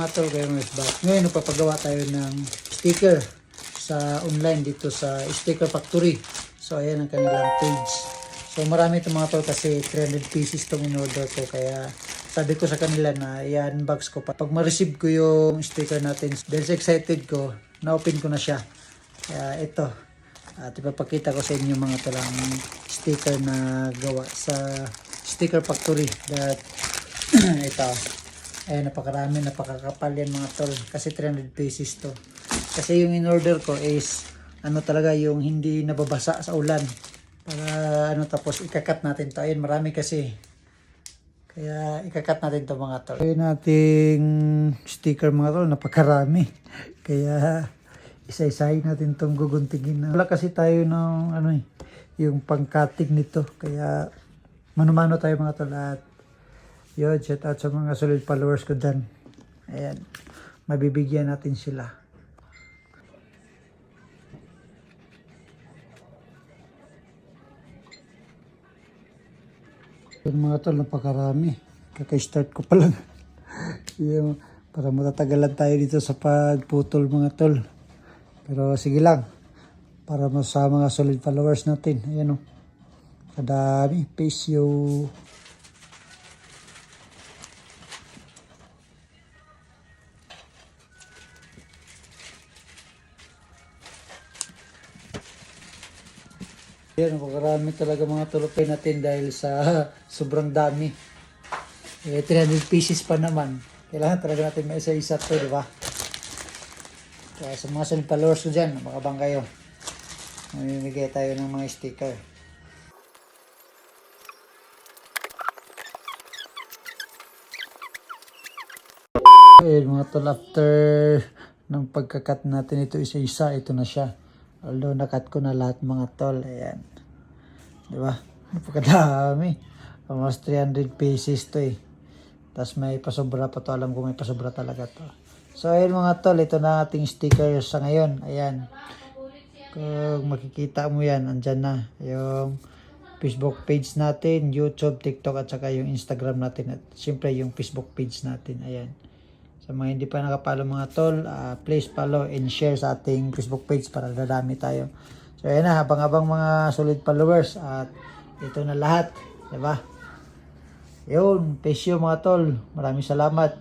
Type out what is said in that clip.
mga tol, kayo mga isbak. Ngayon, papagawa tayo ng sticker sa online dito sa Sticker Factory. So, ayan ang kanilang page. So, marami itong mga tol kasi 300 pieces itong in-order ko. Kaya, sabi ko sa kanila na i-unbox ko pa. Pag ma-receive ko yung sticker natin, dahil sa excited ko, na-open ko na siya. Kaya, ito. At ipapakita ko sa inyo mga talang sticker na gawa sa Sticker Factory. That, ito. Ayan, napakarami, napakakapal yan mga tol. Kasi 300 pieces to. Kasi yung in-order ko is, ano talaga, yung hindi nababasa sa ulan. Para, tapos ikakat natin to. Ayan, marami kasi. Kaya, ikakat natin to mga tol. Ayan nating sticker mga tol, napakarami. Kaya, isa-isahin natin tong guguntingin na. Wala kasi tayo ng, yung pang-cutting nito. Kaya, mano-mano tayo mga tol at yun, shout out sa mga solid followers ko dyan. Ayan, mabibigyan natin sila. Yung mga tol, napakarami. Kaka-start ko pa lang. Yung, para matatagalan tayo dito sa pagputol mga tol. Pero sige lang. Para sa mga solid followers natin. Ayan o. Kadami. Peace yo. Yan, napakarami talaga mga tulupay natin dahil sa sobrang dami. 300 pieces pa naman. Kailangan talaga natin may isa-isa to, di ba? Kaya sa mga solid followers ko dyan, makabang kayo. Mamimigay tayo ng mga sticker. Ayun mga tol, after ng pagkakat natin ito isa-isa, ito na siya. Although nakat ko na lahat mga tol. Ayan. Diba? Napakadami. Almost 300 pieces to eh. Tapos may pasobra pa to. Alam ko may pasobra talaga to. So ayun mga tol. Ito na ating sticker sa ngayon. Ayan. Kung makikita mo yan, andyan na. Yung Facebook page natin, YouTube, TikTok at saka yung Instagram natin. At syempre yung Facebook page natin. Ayan. Sa mga hindi pa nakapalo mga tol, please follow and share sa ating Facebook page para dadami tayo. So ayan na, habang-habang mga solid followers at ito na lahat, diba? Yun, peace you mga tol. Maraming salamat.